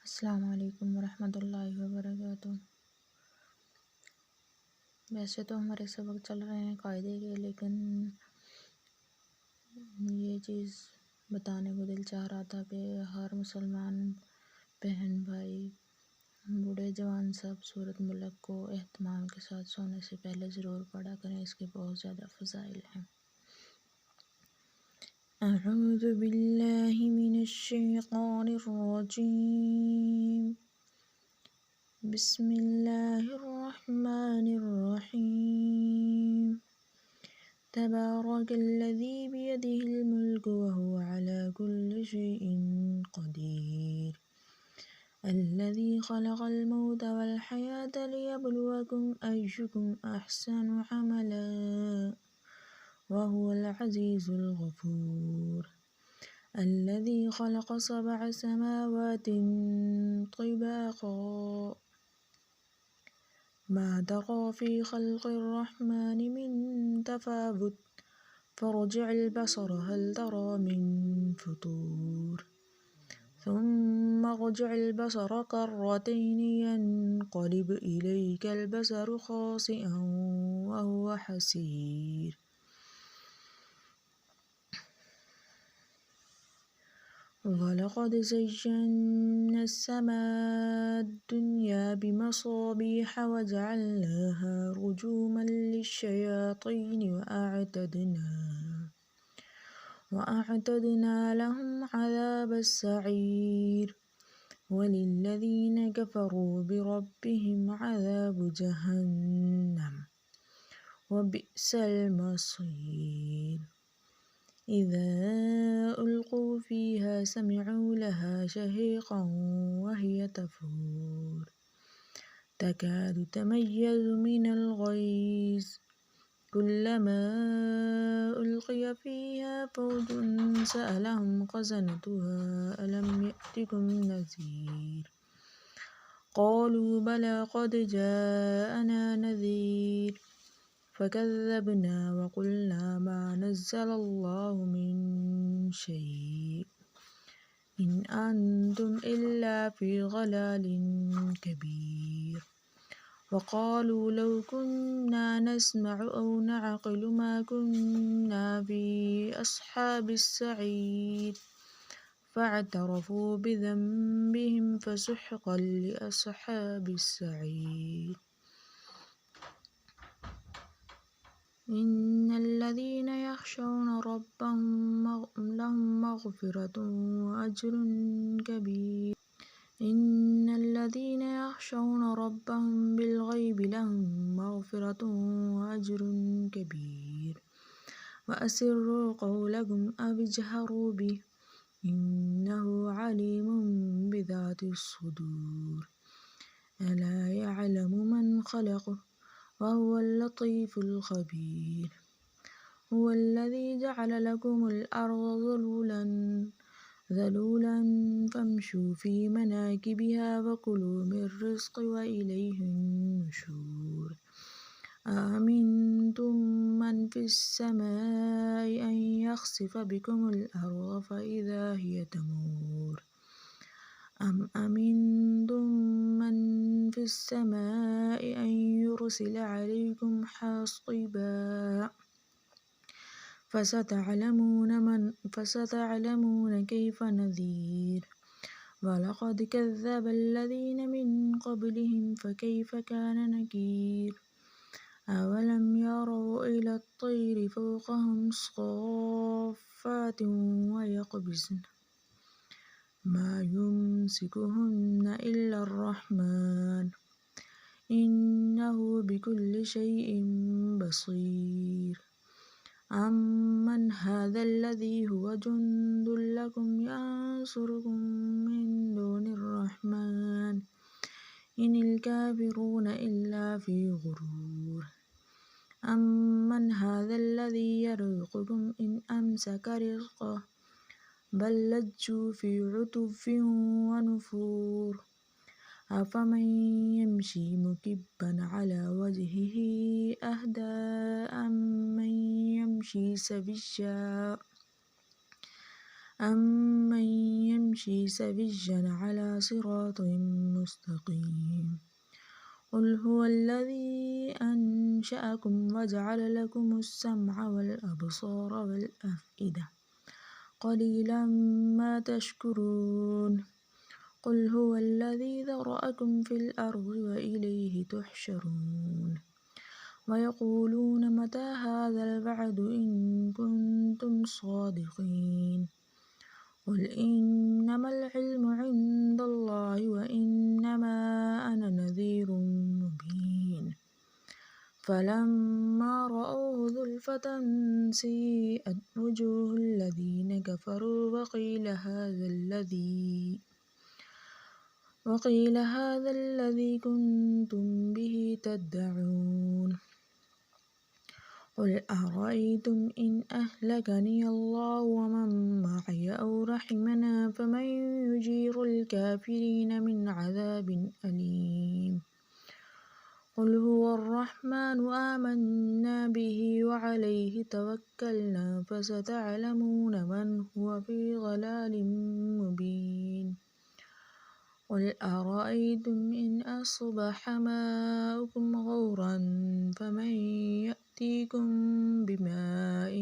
अस्सलाम वालेकुम वरहमतुल्लाहि वबरकातुह। वैसे तो हमारे सबक चल रहे हैं कायदे के, लेकिन ये चीज़ बताने को दिल चाह रहा था कि हर मुसलमान बहन भाई बूढ़े जवान सब सूरत मुल्क को एहतमाम के साथ सोने से पहले ज़रूर पढ़ा करें। इसके बहुत ज़्यादा फ़ज़ाइल हैं। अऊज़ु बिल्लाहि मिनश शैतानिर रजीम। बिस्मिल्लाहिर्रहमानिर्रहीम। तबारकल्लज़ी बियदिहिल मुल्कु वहुवा अला कुल्लि शैइन क़दीर। अल्लज़ी खलक़ल मौता वल हयाता लियब्लुवकुम अय्युकुम अहसनु अमला वहुवल अज़ीज़ुल गफ़ूर। अल्लज़ी खलक़ सबअ समावातिन तिबाक़ा मा तरा फ़ी ख़ल्क़िर रहमानि मिन तफ़ावुत फ़र्जि'ल बसर हल तरा मिन फ़ुतूर। सुम्मा अर्जि'ल बसर कर्रतैनि यन्क़लिब इलैकल बसरु ख़ासि'अन वहुवा हसीर। वलक़द ज़य्यना अस्समाअ दुन्या बिमसाबीह वजअलनाहा रुजूमन लिश्शयातीन वअअतदना लहुम अज़ाबस्सईर। वलिल्लज़ीन कफ़रू बिरब्बिहिम अज़ाबु जहन्नम वबिअसल मसीर। इज़ा उल्क़ू फ़ीहा समिअू लहा शहीक़ा वहिय तफ़ूर तकादु तमय्यज़ु मिनल ग़ैज़ कुल्लमा उल्क़िय फ़ीहा फ़ौजुन सअलहुम ख़ज़नतुहा अलम यअतिकुम नज़ीर। क़ालू बला क़द जाअना नज़ीर फ़कज़्ज़बना वक़ुल्ना मा नज़्ज़लल्लाहु मिन शै'इन इन अंतुम इल्ला फ़ी ज़लालिन कबीर। वक़ालू लौ कुन्ना नस्मअु औ नअक़िलु मा कुन्ना फ़ी अस्हाबिस्सईर फ़अतरफ़ू बिज़ंबिहिम फ़सुह्क़न लिअस्हाबिस्सईर। इन्नल्लज़ीन यख़शौना रब्बहुम लहुम मग़फ़िरतुन वअज्रुन कबीर। इन्नल्लज़ीन यख़शौना रब्बहुम बिल्ग़ैबि लहुम मग़फ़िरतुन वअज्रुन कबीर। वअसिर्रू क़ौलकुम अव इजहरू बिही इन्नहु अलीमुम बिज़ातिस सुदूर। अला यअलमु मन ख़लक़ वहुवल लतीफ़ुल ख़बीर। हुवल्लज़ी जअल लकुमुल अर्ज़ ज़लूलन फ़म्शू फ़ी मनाकिबिहा वकुलू मिन रिज़्क़िही वइलैहिन नुशूर। अअमिनतुम मन फ़िस्समाइ अन यख़सिफ़ बिकुमुल अर्ज़ फ़इज़ा हिय तमूर। अम अमिनतुम मन फ़िस्समाइ अन युरसिल अलैकुम हासिबा फ़सतअलमून कैफ़ नज़ीर। वलक़द कज़्ज़ब الذين من قبلهم فكيف كان نكير। أولم يروا إلى الطير فوقهم صافات ويقبضن ما يمسكهن إلا الرحمن إنه بكل شيء بصير. أمن هذا الذي هو جند لكم ينصركم من دون الرحمن إن الكافرون إلا في غرور. أمن هذا الذي يرزقكم إن أمسك رزقه بل لجوا في عتو ونفور. أفمن يمشي مكبا على وجهه أهدى أمن يمشي سويا أمن يمشي سويا على صراط مستقيم قل هو الذي أنشأكم وجعل لكم السمع والأبصار والأفئدة قليلا ما تشكرون قل هو الذي ذرأكم في الأرض وإليه تحشرون ويقولون متى هذا الوعد إن كنتم صادقين قل إنما العلم عند الله وإنما أنا نذير مبين فلما رأوه زلفة سيئت وجوه الذين كفروا وقيل هذا الذي كنتم به تدعون قل أرأيتم إن أهلكني الله ومن معي أو رحمنا فمن يجير الكافرين من عذاب أليم قل هو الرحمن آمنا به وعليه توكلنا فستعلمون من هو في ضلال مبين قل أرأيتم إن أصبح ماؤكم غورا فمن يأتيكم بماء